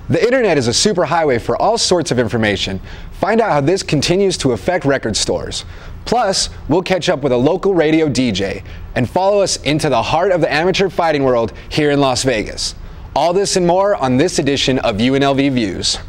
The internet is a superhighway for all sorts of information. Find out how this continues to affect record stores. Plus, we'll catch up with a local radio DJ and follow us into the heart of the amateur fighting world here in Las Vegas. All this and more on this edition of UNLV Views.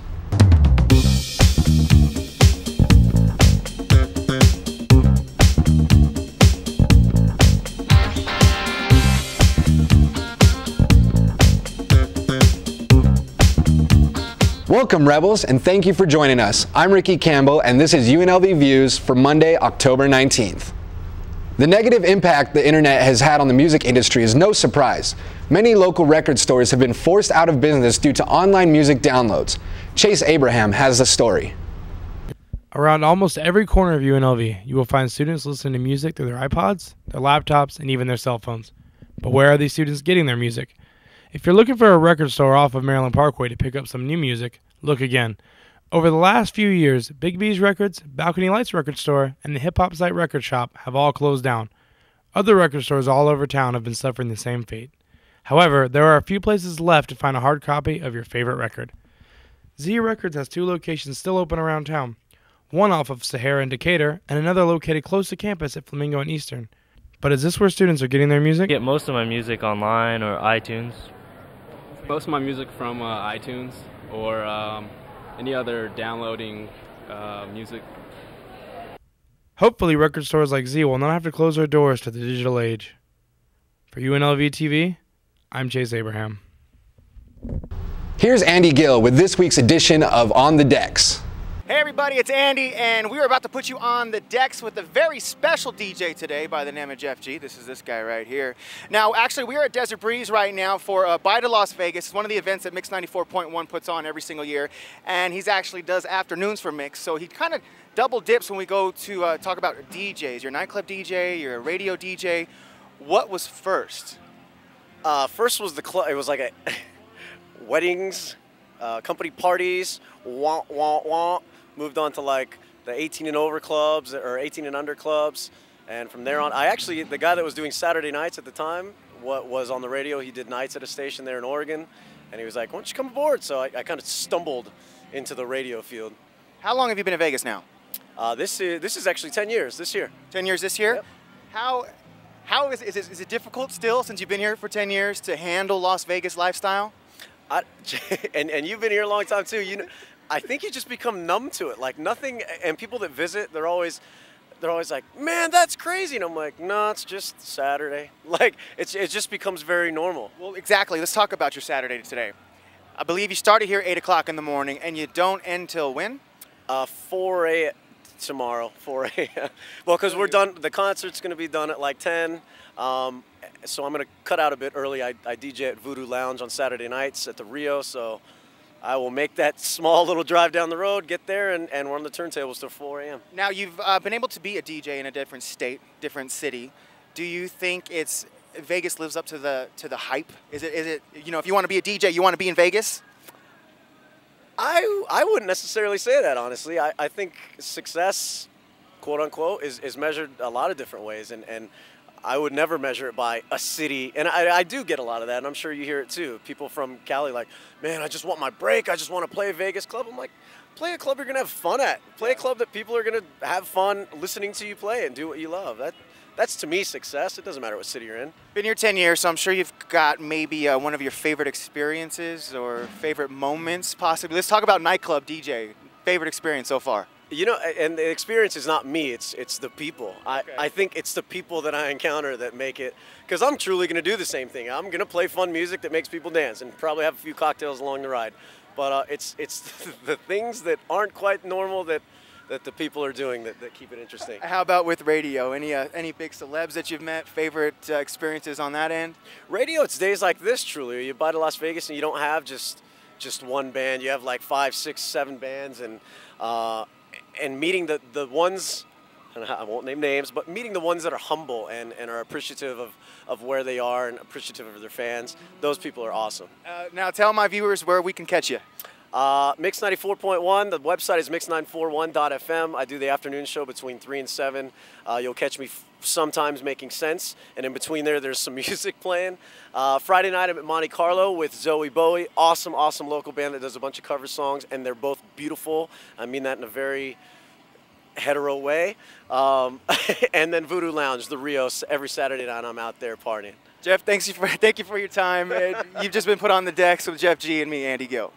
Welcome, Rebels, and thank you for joining us. I'm Ricky Campbell, and this is UNLV Views for Monday, October 19th. The negative impact the internet has had on the music industry is no surprise. Many local record stores have been forced out of business due to online music downloads. Chase Abraham has the story. Around almost every corner of UNLV, you will find students listening to music through their iPods, their laptops, and even their cell phones. But where are these students getting their music? If you're looking for a record store off of Maryland Parkway to pick up some new music, look again. Over the last few years, Big B's Records, Balcony Lights Record Store, and the Hip Hop Site Record Shop have all closed down. Other record stores all over town have been suffering the same fate. However, there are a few places left to find a hard copy of your favorite record. Z Records has two locations still open around town, one off of Sahara and Decatur, and another located close to campus at Flamingo and Eastern. But is this where students are getting their music? I get most of my music online or iTunes. Most of my music from iTunes or any other downloading music. Hopefully, record stores like Z will not have to close their doors to the digital age. For UNLV TV, I'm Chase Abraham. Here's Andy Gill with this week's edition of On the Decks. Hey everybody, it's Andy, and we are about to put you on the decks with a very special DJ today by the name of Jeff G. This is this guy right here. Now, actually, we are at Desert Breeze right now for Bye to Las Vegas. It's one of the events that Mix 94.1 puts on every single year, and he's actually does afternoons for Mix, so he kind of double dips when we go to talk about DJs. You're a nightclub DJ, you're a radio DJ. What was first? First was the club. It was like a weddings, company parties, wah, wah, wah. Moved on to like the 18 and over clubs or 18 and under clubs, and from there on, the guy that was doing Saturday nights at the time, was on the radio. He did nights at a station there in Oregon, and he was like, "Why don't you come aboard?" So I kind of stumbled into the radio field. How long have you been in Vegas now? This is actually 10 years this year. 10 years this year? Yep. How is it difficult still, since you've been here for 10 years, to handle Las Vegas lifestyle? And you've been here a long time too. You know, I think you just become numb to it. Like nothing, and people that visit, they're always like, "Man, that's crazy," and I'm like, "No, it's just Saturday." Like it just becomes very normal. Well, exactly. Let's talk about your Saturday today. I believe you started here 8 o'clock in the morning, and you don't end till when? 4 a.m. tomorrow. 4 a.m. Well, because we're done. The concert's going to be done at like 10. So I'm going to cut out a bit early. I DJ at Voodoo Lounge on Saturday nights at the Rio, so I will make that small little drive down the road, get there, and we're on the turntables till 4 a.m. Now, you've been able to be a DJ in a different state, different city. Do you think Vegas lives up to the hype? Is it you know, if you want to be a DJ, you want to be in Vegas? I wouldn't necessarily say that, honestly. I think success, quote unquote, is measured a lot of different ways, and I would never measure it by a city, and I do get a lot of that, and I'm sure you hear it too. People from Cali like, "Man, I just want my break. I just want to play a Vegas club." I'm like, play a club you're going to have fun at. Play a club that people are going to have fun listening to you play and do what you love. That's to me success. It doesn't matter what city you're in. Been here 10 years, so I'm sure you've got maybe one of your favorite experiences or favorite moments, possibly. Let's talk about nightclub DJ. Favorite experience so far? You know, and the experience is not me, it's the people. Okay. I think it's the people that I encounter that make it, because I'm truly going to do the same thing. I'm going to play fun music that makes people dance and probably have a few cocktails along the ride. But it's the things that aren't quite normal that the people are doing that keep it interesting. How about with radio? Any big celebs that you've met? Favorite experiences on that end? Radio, it's days like this, truly. You buy to Las Vegas and you don't have just one band. You have like 5, 6, 7 bands, and meeting the ones, and I won't name names, but meeting the ones that are humble and are appreciative of where they are and appreciative of their fans, those people are awesome. Now tell my viewers where we can catch you. Mix 94.1, the website is mix941.fm. I do the afternoon show between 3 and 7. You'll catch me sometimes making sense, and in between there's some music playing. Friday night I'm at Monte Carlo with Zoe Bowie, awesome local band that does a bunch of cover songs, and they're both beautiful. I mean that in a very hetero way. And then Voodoo Lounge, the Rios, every Saturday night I'm out there partying. Jeff, thank you for your time. You've just been put on the decks with Jeff G and me, Andy Gill.